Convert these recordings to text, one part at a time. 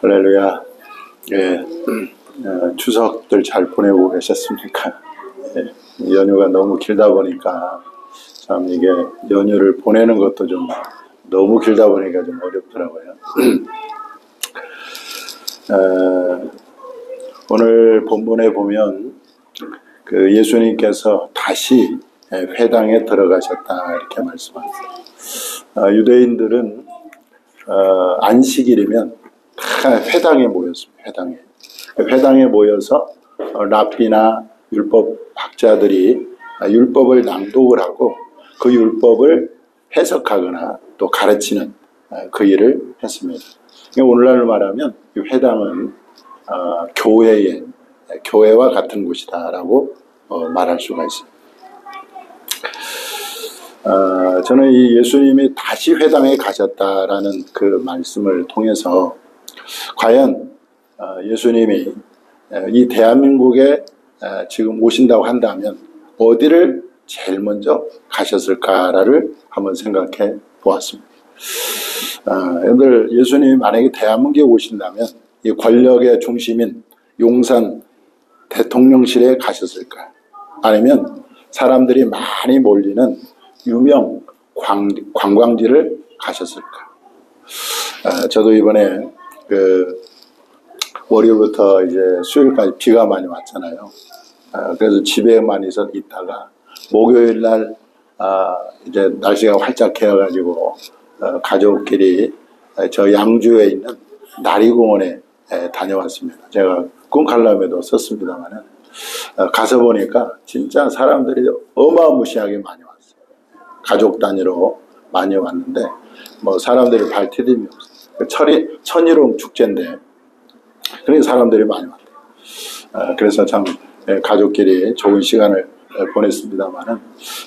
할렐루야. 예, 추석들 잘 보내고 계셨습니까? 예, 연휴가 너무 길다 보니까 참 이게 연휴를 보내는 것도 좀 너무 길다 보니까 좀 어렵더라고요. 오늘 본문에 보면 그 예수님께서 다시 회당에 들어가셨다 이렇게 말씀합니다. 유대인들은 안식일이면 다 회당에 모였습니다. 회당에 모여서 랍비나 율법 학자들이 율법을 낭독을 하고 그 율법을 해석하거나 또 가르치는 그 일을 했습니다. 오늘날 말하면 이 회당은 교회와 같은 곳이다라고 말할 수가 있습니다. 저는 이 예수님이 다시 회당에 가셨다라는 그 말씀을 통해서 과연 예수님이 이 대한민국에 지금 오신다고 한다면 어디를 제일 먼저 가셨을까를 한번 생각해 보았습니다. 여러분들, 예수님이 만약에 대한민국에 오신다면 이 권력의 중심인 용산 대통령실에 가셨을까? 아니면 사람들이 많이 몰리는 유명 관광지를 가셨을까? 저도 이번에 월요일부터 이제 수요일까지 비가 많이 왔잖아요. 그래서 집에만 있다가 목요일 날 이제 날씨가 활짝 개어가지고 가족끼리 저 양주에 있는 나리공원에 다녀왔습니다. 제가 꿈칼럼에도 썼습니다만은 가서 보니까 진짜 사람들이 어마무시하게 많이 왔어요. 가족 단위로 많이 왔는데 뭐 사람들이 발 디딤이 없어요. 천일홍 축제인데 그러니까 사람들이 많이 왔대요. 그래서 참 가족끼리 좋은 시간을 보냈습니다만은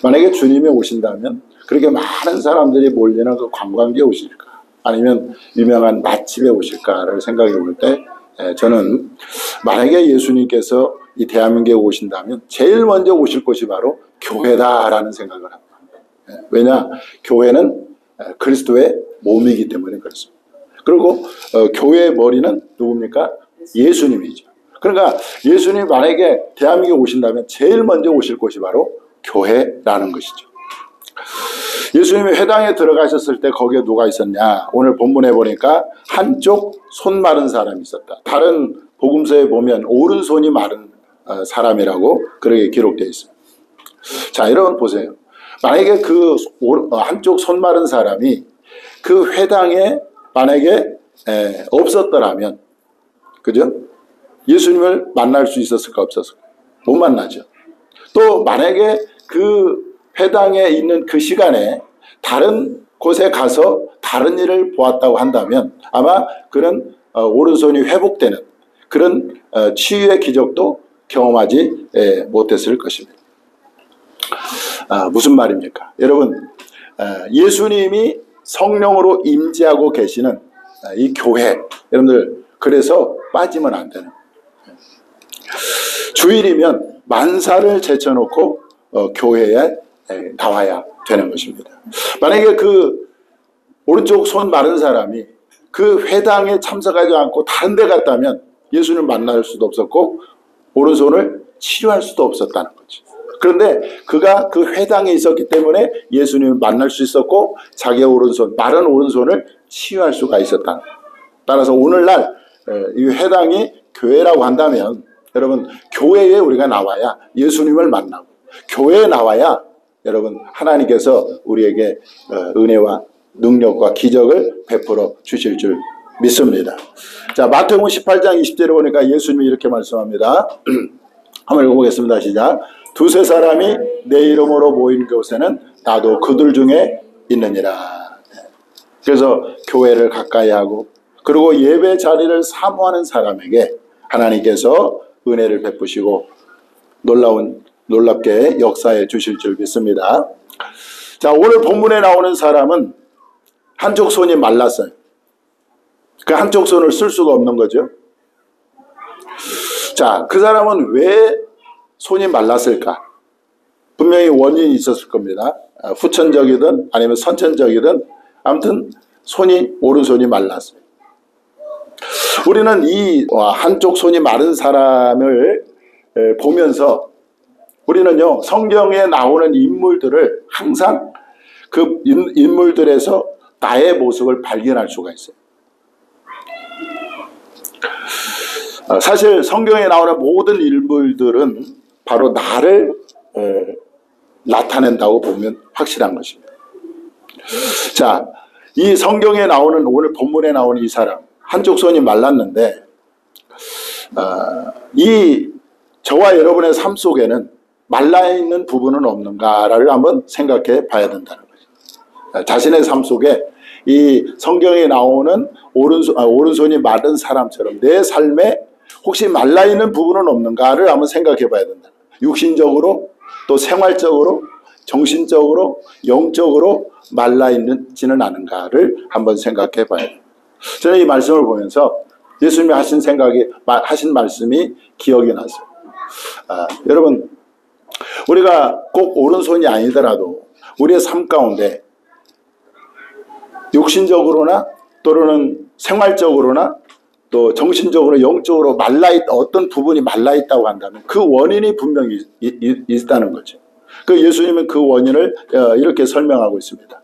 만약에 주님이 오신다면 그렇게 많은 사람들이 몰리는 그 관광지에 오실까 아니면 유명한 맛집에 오실까를 생각해 볼 때 저는 만약에 예수님께서 이 대한민국에 오신다면 제일 먼저 오실 곳이 바로 교회다라는 생각을 합니다. 왜냐? 교회는 그리스도의 몸이기 때문에 그렇습니다. 그리고 교회의 머리는 누굽니까? 예수님이죠. 그러니까 예수님이 만약에 대한민국에 오신다면 제일 먼저 오실 곳이 바로 교회라는 것이죠. 예수님이 회당에 들어가셨을 때 거기에 누가 있었냐? 오늘 본문에 보니까 한쪽 손 마른 사람이 있었다. 다른 복음서에 보면 오른손이 마른 사람이라고 그렇게 기록되어 있습니다. 자, 여러분 보세요. 만약에 그 한쪽 손 마른 사람이 그 회당에 만약에 없었더라면, 그죠? 예수님을 만날 수 있었을까 없었을까? 못 만나죠. 또 만약에 그 회당에 있는 그 시간에 다른 곳에 가서 다른 일을 보았다고 한다면 아마 그런 오른손이 회복되는 그런 치유의 기적도 경험하지 못했을 것입니다. 무슨 말입니까? 여러분, 예수님이 성령으로 임재하고 계시는 이 교회, 여러분들 그래서 빠지면 안 되는 거예요. 주일이면 만사를 제쳐놓고 교회에 나와야 되는 것입니다. 만약에 그 오른쪽 손 마른 사람이 그 회당에 참석하지 않고 다른 데 갔다면 예수님을 만날 수도 없었고 오른손을 치료할 수도 없었다는 거죠. 그런데 그가 그 회당에 있었기 때문에 예수님을 만날 수 있었고 자기의 오른손, 마른 오른손을 치유할 수가 있었다는 거예요. 따라서 오늘날 이 회당이 교회라고 한다면 여러분, 교회에 우리가 나와야 예수님을 만나고 교회에 나와야 여러분 하나님께서 우리에게 은혜와 능력과 기적을 베풀어 주실 줄 믿습니다. 자, 마태복음 18장 20절에 보니까 예수님이 이렇게 말씀합니다. 한번 읽어보겠습니다. 시작. 두세 사람이 내 이름으로 모인 곳에는 나도 그들 중에 있느니라. 그래서 교회를 가까이 하고 그리고 예배 자리를 사모하는 사람에게 하나님께서 은혜를 베푸시고 놀랍게 역사해 주실 줄 믿습니다. 자, 오늘 본문에 나오는 사람은 한쪽 손이 말랐어요. 그 한쪽 손을 쓸 수가 없는 거죠. 자, 그 사람은 왜 손이 말랐을까? 분명히 원인이 있었을 겁니다. 후천적이든 아니면 선천적이든 아무튼 오른손이 말랐어요. 우리는 이 한쪽 손이 마른 사람을 보면서 우리는요, 성경에 나오는 인물들을 항상 그 인물들에서 나의 모습을 발견할 수가 있어요. 사실 성경에 나오는 모든 인물들은 바로 나를 나타낸다고 보면 확실한 것입니다. 자, 이 성경에 나오는, 오늘 본문에 나오는 이 사람, 한쪽 손이 말랐는데 이 저와 여러분의 삶 속에는 말라있는 부분은 없는가를 한번 생각해 봐야 된다는 거죠. 자신의 삶 속에 이 성경에 나오는 오른손이 마른 사람처럼 내 삶에 혹시 말라있는 부분은 없는가를 한번 생각해 봐야 된다. 육신적으로, 또 생활적으로, 정신적으로, 영적으로 말라있지는 않은가를 한번 생각해 봐야 돼요. 저는 이 말씀을 보면서 예수님이 하신 말씀이 기억이 났어요. 여러분, 우리가 꼭 오른손이 아니더라도 우리의 삶 가운데 육신적으로나 또는 생활적으로나 또 정신적으로, 영적으로 어떤 부분이 말라있다고 한다면 그 원인이 분명히 있다는 거죠. 그 예수님은 그 원인을 이렇게 설명하고 있습니다.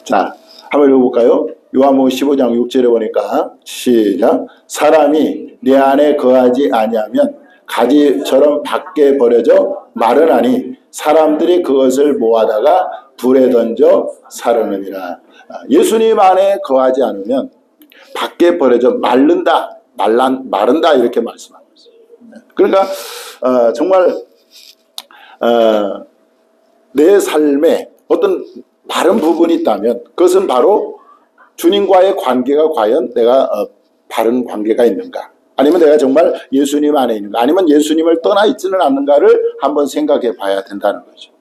자, 한번 읽어볼까요? 요한복음 15장 6절에 보니까 시작. 사람이 내 안에 거하지 아니하면 가지처럼 밖에 버려져 마르나니 사람들이 그것을 모아다가 불에 던져 사르느니라. 예수님 안에 거하지 않으면 밖에 버려져 마른다 이렇게 말씀하고 있어요. 그러니까 정말 내 삶에 어떤 바른 부분이 있다면 그것은 바로 주님과의 관계가 과연 내가 바른 관계가 있는가, 아니면 내가 정말 예수님 안에 있는가, 아니면 예수님을 떠나 있지는 않는가를 한번 생각해 봐야 된다는 거죠.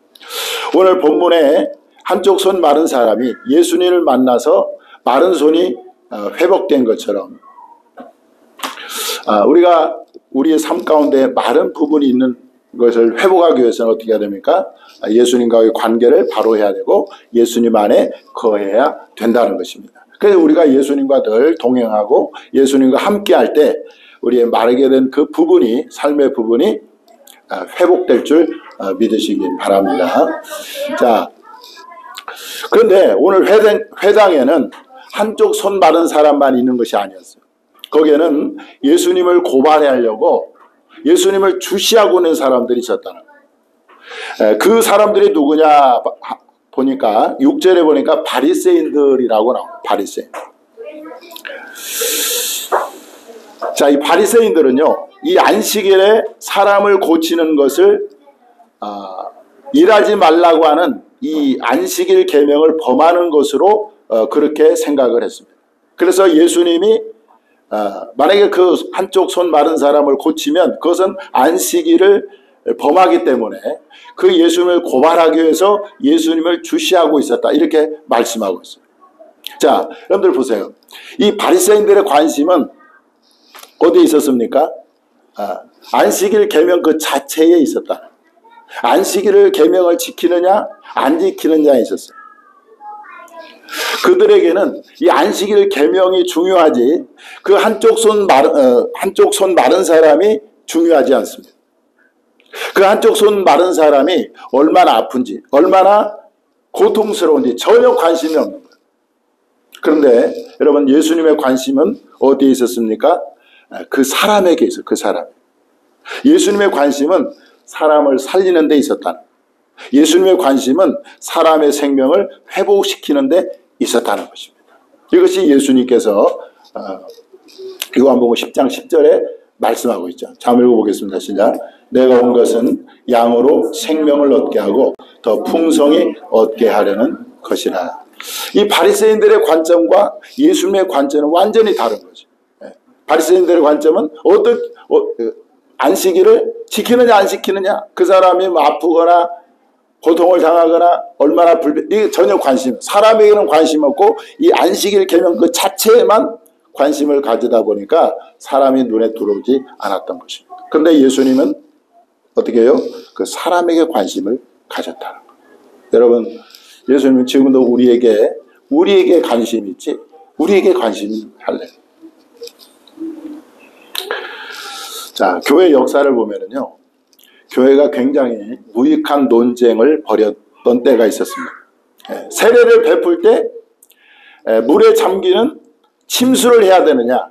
오늘 본문에 한쪽 손 마른 사람이 예수님을 만나서 마른 손이 회복된 것처럼 우리가 우리의 삶 가운데 마른 부분이 있는 것을 회복하기 위해서는 어떻게 해야 됩니까? 예수님과의 관계를 바로 해야 되고 예수님 안에 거해야 된다는 것입니다. 그래서 우리가 예수님과 늘 동행하고 예수님과 함께 할 때 우리의 마르게 된 그 부분이, 삶의 부분이 회복될 줄 믿으시기 바랍니다. 자, 그런데 오늘 회당에는 한쪽 손 마른 사람만 있는 것이 아니었어요. 거기에는 예수님을 고발하려고 예수님을 주시하고 있는 사람들이 있었다는 거예요. 그 사람들이 누구냐 보니까 6절에 보니까 바리새인들이라고 나옵니다. 바리새인. 자, 이 바리새인들은요, 이 안식일에 사람을 고치는 것을 일하지 말라고 하는 이 안식일 계명을 범하는 것으로 그렇게 생각을 했습니다. 그래서 예수님이 만약에 그 한쪽 손 마른 사람을 고치면 그것은 안식일을 범하기 때문에 그 예수님을 고발하기 위해서 예수님을 주시하고 있었다, 이렇게 말씀하고 있어요. 자, 여러분들 보세요. 이 바리새인들의 관심은 어디에 있었습니까? 안식일 계명 그 자체에 있었다. 안식일을 계명을 지키느냐 안 지키느냐에 있었어요. 그들에게는 이 안식일 계명이 중요하지 그 한쪽 손 마른 사람이 중요하지 않습니다. 그 한쪽 손 마른 사람이 얼마나 아픈지, 얼마나 고통스러운지 전혀 관심이 없는 거예요. 그런데 여러분, 예수님의 관심은 어디에 있었습니까? 그 사람에게 있어요. 그 사람. 예수님의 관심은 사람을 살리는 데 있었다는 거예요. 예수님의 관심은 사람의 생명을 회복시키는 데 있었다는 것입니다. 이것이 예수님께서 요한복음 10장 10절에 말씀하고 있죠. 자, 한번 읽어보겠습니다. 시작. 내가 온 것은 양으로 생명을 얻게 하고 더 풍성히 얻게 하려는 것이라. 이 바리새인들의 관점과 예수님의 관점은 완전히 다른 거죠. 바리새인들의 관점은 안식일을 지키느냐 안 지키느냐, 그 사람이 뭐 아프거나 고통을 당하거나 얼마나 이게 전혀 사람에게는 관심 없고 이 안식일 계명 그 자체에만 관심을 가지다 보니까 사람이 눈에 들어오지 않았던 것입니다. 그런데 예수님은 어떻게 해요? 그 사람에게 관심을 가졌다는 거예요. 여러분, 예수님은 지금도 우리에게 관심이 있지, 우리에게 관심이 할래요. 자, 교회 역사를 보면은요, 교회가 굉장히 무익한 논쟁을 벌였던 때가 있었습니다. 세례를 베풀 때 물에 잠기는 침수를 해야 되느냐,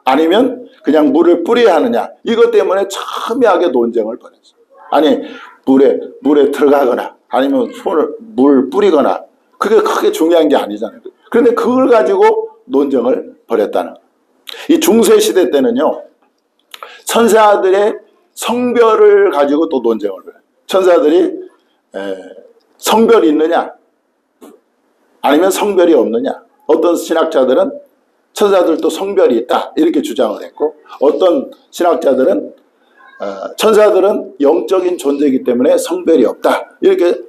아니면 그냥 물을 뿌려야 하느냐, 이것 때문에 첨예하게 논쟁을 벌였어요. 아니, 물에 들어가거나 아니면 물 뿌리거나, 그게 크게 중요한 게 아니잖아요. 그런데 그걸 가지고 논쟁을 벌였다는 거예요. 이 중세시대 때는요, 천사들의 성별을 가지고 또 논쟁을 벌여요. 천사들이 성별이 있느냐 아니면 성별이 없느냐. 어떤 신학자들은 천사들도 성별이 있다 이렇게 주장을 했고, 어떤 신학자들은 천사들은 영적인 존재이기 때문에 성별이 없다 이렇게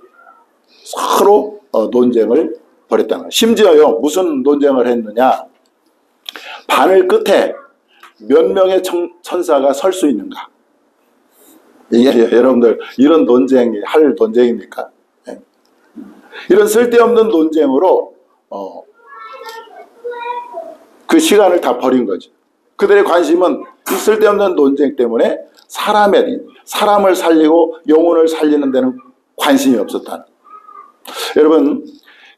서로 논쟁을 벌였다는 거예요. 심지어요, 무슨 논쟁을 했느냐, 바늘 끝에 몇 명의 천사가 설 수 있는가. 이게 여러분들 이런 논쟁이 할 논쟁입니까? 이런 쓸데없는 논쟁으로 그 시간을 다 버린 거죠. 그들의 관심은 이 쓸데없는 논쟁 때문에 사람을 살리고 영혼을 살리는 데는 관심이 없었다는. 여러분,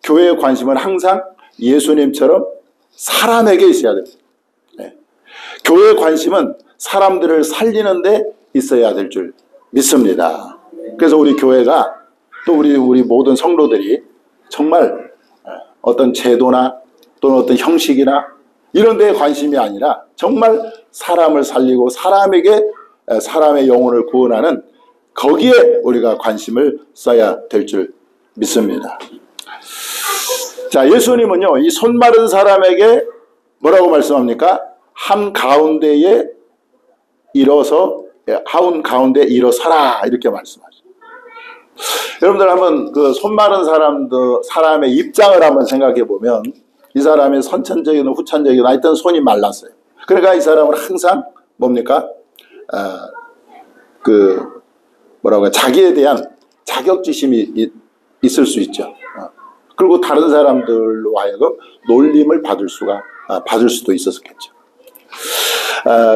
교회의 관심은 항상 예수님처럼 사람에게 있어야 됩니다. 교회의 관심은 사람들을 살리는 데 있어야 될 줄 믿습니다. 그래서 우리 교회가 또 우리 모든 성도들이 정말 어떤 제도나 또는 어떤 형식이나 이런 데에 관심이 아니라 정말 사람을 살리고 사람의 영혼을 구원하는 거기에 우리가 관심을 써야 될 줄 믿습니다. 자, 예수님은요, 이 손 마른 사람에게 뭐라고 말씀합니까? 한가운데에 일어서라 이렇게 말씀하죠. 여러분들 한번 그 손 마른 사람의 입장을 한번 생각해 보면, 이 사람의 선천적인 후천적인 하여튼 손이 말랐어요. 그러니까 이 사람은 항상 뭡니까? 자기에 대한 자격지심이 있을 수 있죠. 그리고 다른 사람들로 하여금 놀림을 받을 수도 있었겠죠.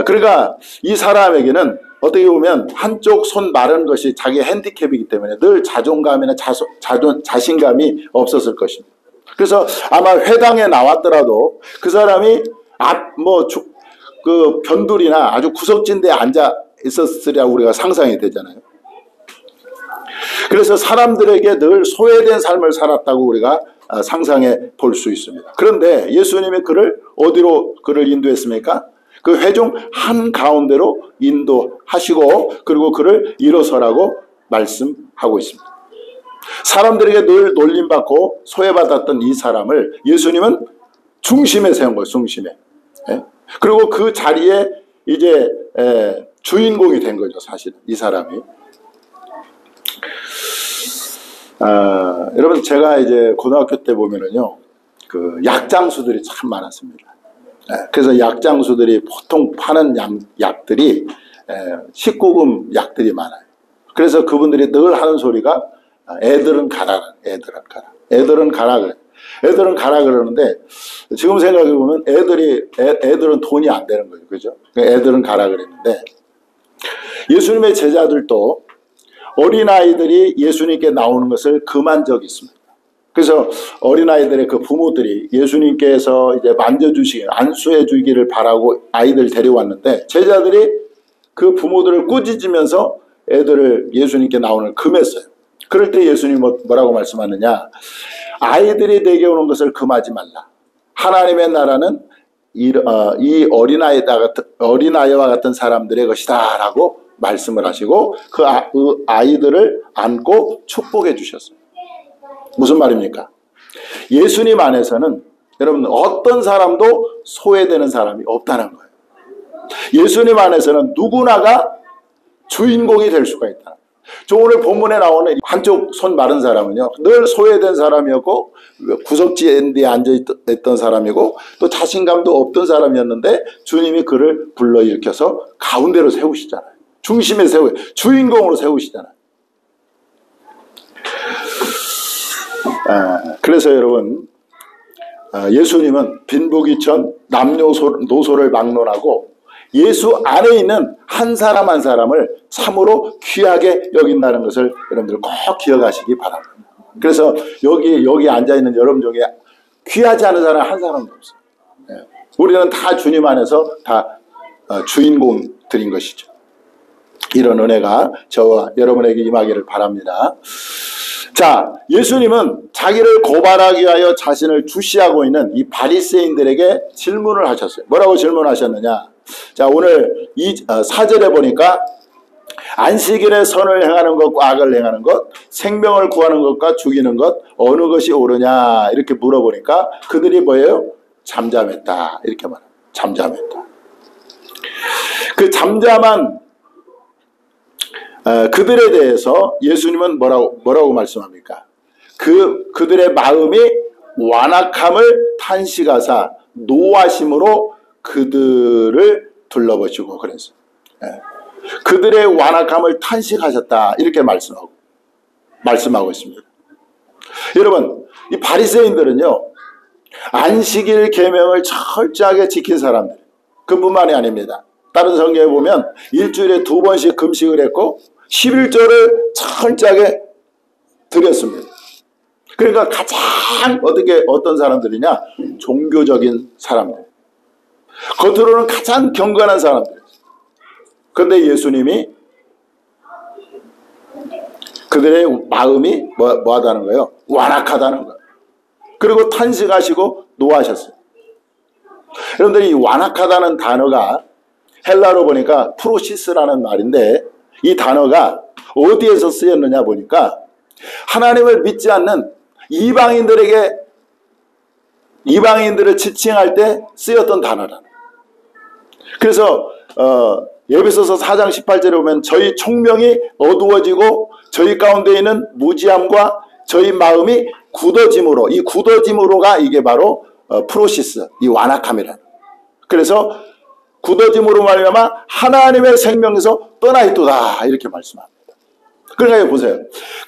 그러니까 이 사람에게는 어떻게 보면 한쪽 손 마른 것이 자기의 핸디캡이기 때문에 늘 자존감이나 자신감이 없었을 것입니다. 그래서 아마 회당에 나왔더라도 그 사람이 그 변두리나 아주 구석진 데에 앉아 있었으리라고 우리가 상상이 되잖아요. 그래서 사람들에게 늘 소외된 삶을 살았다고 우리가 상상해 볼 수 있습니다. 그런데 예수님이 어디로 그를 인도했습니까? 그 회중 한가운데로 인도하시고, 그리고 그를 일어서라고 말씀하고 있습니다. 사람들에게 늘 놀림받고 소외받았던 이 사람을 예수님은 중심에 세운 거예요. 중심에. 그리고 그 자리에 이제 주인공이 된 거죠. 사실은 이 사람이. 여러분, 제가 이제 고등학교 때 보면은요, 그 약장수들이 참 많았습니다. 그래서 약장수들이 보통 파는 약들이 19금 약들이 많아요. 그래서 그분들이 늘 하는 소리가 애들은 가라. 애들은 가라 그러는데, 지금 생각해 보면 애들은 돈이 안 되는 거죠. 그죠? 애들은 가라 그랬는데, 예수님의 제자들도 어린아이들이 예수님께 나오는 것을 금한 적이 있습니다. 그래서 어린아이들의 그 부모들이 예수님께서 이제 안수해 주기를 바라고 아이들 데려왔는데, 제자들이 그 부모들을 꾸짖으면서 애들을 예수님께 나오는 금했어요. 그럴 때 예수님이 뭐라고 말씀하느냐? 아이들이 내게 오는 것을 금하지 말라. 하나님의 나라는 이 어린아이와 같은 사람들의 것이다 라고 말씀을 하시고, 그 아이들을 안고 축복해 주셨어요. 무슨 말입니까? 예수님 안에서는 여러분 어떤 사람도 소외되는 사람이 없다는 거예요. 예수님 안에서는 누구나가 주인공이 될 수가 있다. 저 오늘 본문에 나오는 한쪽 손 마른 사람은요, 늘 소외된 사람이었고 구석지에 앉아있던 사람이고 또 자신감도 없던 사람이었는데, 주님이 그를 불러일으켜서 가운데로 세우시잖아요. 중심에 주인공으로 세우시잖아요. 그래서 여러분, 예수님은 빈부귀천 남녀노소를 막론하고 예수 안에 있는 한 사람 한 사람을 참으로 귀하게 여긴다는 것을 여러분들 꼭 기억하시기 바랍니다. 그래서 여기 앉아있는 여러분 중에 귀하지 않은 사람 한 사람도 없어요. 우리는 다 주님 안에서 다 주인공들인 것이죠. 이런 은혜가 저와 여러분에게 임하기를 바랍니다. 자, 예수님은 자기를 고발하기 위하여 자신을 주시하고 있는 이 바리새인들에게 질문을 하셨어요. 뭐라고 질문하셨느냐? 자, 오늘 이 4절에 보니까 안식일에 선을 행하는 것과 악을 행하는 것, 생명을 구하는 것과 죽이는 것, 어느 것이 옳으냐 이렇게 물어보니까 그들이 뭐예요? 잠잠했다 이렇게 말합니다. 잠잠했다. 그 잠잠한 그들에 대해서 예수님은 뭐라고 말씀합니까? 그들의 마음이 완악함을 탄식하사 노하심으로 그들을 둘러보시고 그랬어요. 그들의 완악함을 탄식하셨다 이렇게 말씀하고 있습니다. 여러분, 이 바리새인들은요 안식일 계명을 철저하게 지킨 사람들, 그뿐만이 아닙니다. 다른 성경에 보면 일주일에 2번씩 금식을 했고 11조를 철저하게 드렸습니다. 그러니까 가장 어떤 사람들이냐? 종교적인 사람들, 겉으로는 가장 경건한 사람들. 그런데 예수님이 그들의 마음이 뭐하다는 거예요? 완악하다는 거예요. 그리고 탄식하시고 노하셨어요. 여러분들, 이 완악하다는 단어가 헬라로 보니까 프로시스라는 말인데, 이 단어가 어디에서 쓰였느냐 보니까 하나님을 믿지 않는 이방인들을 지칭할 때 쓰였던 단어다. 그래서 에베소서 4장 18절에 보면 저희 총명이 어두워지고 저희 가운데 있는 무지함과 저희 마음이 굳어짐으로, 이 굳어짐으로가 이게 바로 프로시스, 이 완악함이라는. 그래서 굳어짐으로 말미암아 하나님의 생명에서 떠나 있도다 이렇게 말씀합니다. 그러니까 보세요.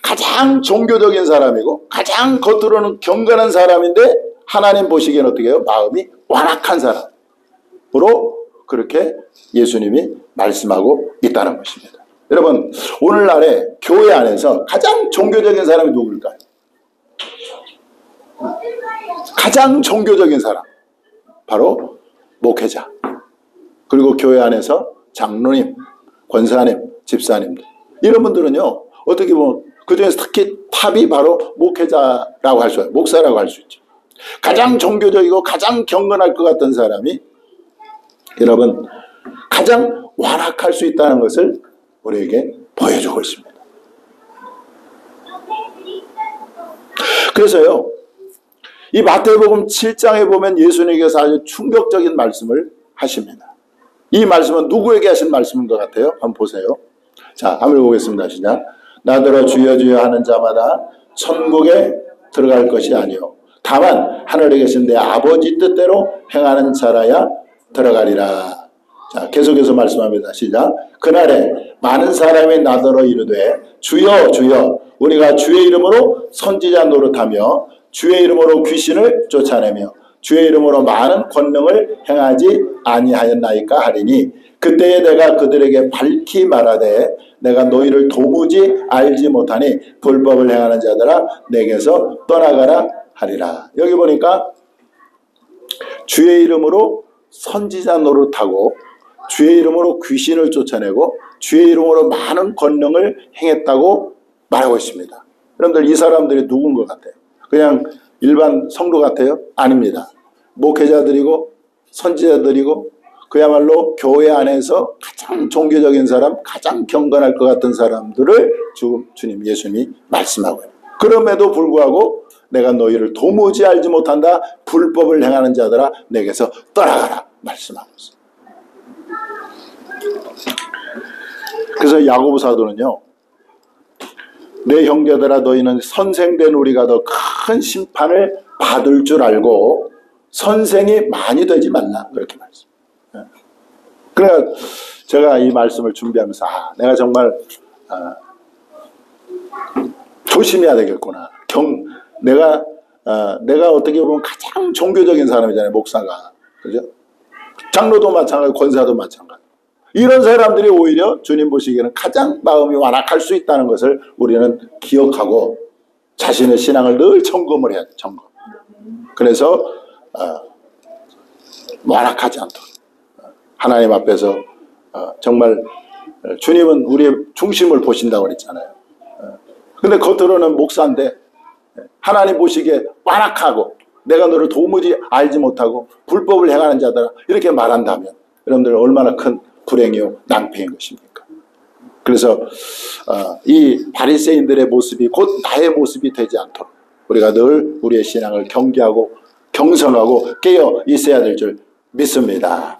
가장 종교적인 사람이고 가장 겉으로는 경건한 사람인데 하나님 보시기에는 어떻게 해요? 마음이 완악한 사람으로 그렇게 예수님이 말씀하고 있다는 것입니다. 여러분, 오늘날에 교회 안에서 가장 종교적인 사람이 누구일까요? 가장 종교적인 사람, 바로 목회자, 그리고 교회 안에서 장로님, 권사님, 집사님들, 이런 분들은요 어떻게 보면 그중에서 특히 탑이 바로 목회자라고 할 수 있어요. 목사라고 할 수 있죠. 가장 종교적이고 가장 경건할 것 같은 사람이 여러분 가장 완악할 수 있다는 것을 우리에게 보여주고 있습니다. 그래서요 이 마태복음 7장에 보면 예수님께서 아주 충격적인 말씀을 하십니다. 이 말씀은 누구에게 하신 말씀인 것 같아요? 한번 보세요. 자, 한번 보겠습니다. 시작. 나더러 주여 주여 하는 자마다 천국에 들어갈 것이 아니요 다만 하늘에 계신 내 아버지 뜻대로 행하는 자라야 들어가리라. 자, 계속해서 말씀합니다. 시작. 그날에 많은 사람이 나더러 이르되 주여 주여 우리가 주의 이름으로 선지자 노릇하며 주의 이름으로 귀신을 쫓아내며 주의 이름으로 많은 권능을 행하지 아니하였나이까 하리니 그때에 내가 그들에게 밝히 말하되 내가 너희를 도무지 알지 못하니 불법을 행하는 자들아 내게서 떠나가라 하리라. 여기 보니까 주의 이름으로 선지자 노릇하고 주의 이름으로 귀신을 쫓아내고 주의 이름으로 많은 권능을 행했다고 말하고 있습니다. 여러분들, 이 사람들이 누군 것 같아요? 그냥 일반 성도 같아요? 아닙니다. 목회자들이고 선지자들이고 그야말로 교회 안에서 가장 종교적인 사람, 가장 경건할 것 같은 사람들을 주님 예수님이 말씀하고 있어요. 그럼에도 불구하고 내가 너희를 도무지 알지 못한다. 불법을 행하는 자들아 내게서 떠나가라 말씀하고 있어요. 그래서 야고보 사도는요, 내 형제들아 너희는 선생된 우리가 더 큰 심판을 받을 줄 알고 선생이 많이 되지 말라 그렇게 말씀합니다. 그러니까 제가 이 말씀을 준비하면서 내가 정말 조심해야 되겠구나. 내가 어떻게 보면 가장 종교적인 사람이잖아요. 목사가, 그죠? 장로도 마찬가지, 권사도 마찬가지. 이런 사람들이 오히려 주님 보시기에는 가장 마음이 완악할 수 있다는 것을 우리는 기억하고 자신의 신앙을 늘 점검을 해야 돼. 점검. 그래서 완악하지 않도록 하나님 앞에서 정말 주님은 우리의 중심을 보신다고 그랬잖아요. 근데 겉으로는 목사인데 하나님 보시기에 완악하고 내가 너를 도무지 알지 못하고 불법을 행하는 자들아 이렇게 말한다면 여러분들 얼마나 큰 불행이요 낭패인 것입니까? 그래서 이 바리새인들의 모습이 곧 나의 모습이 되지 않도록 우리가 늘 우리의 신앙을 경계하고 경선하고 깨어 있어야 될 줄 믿습니다.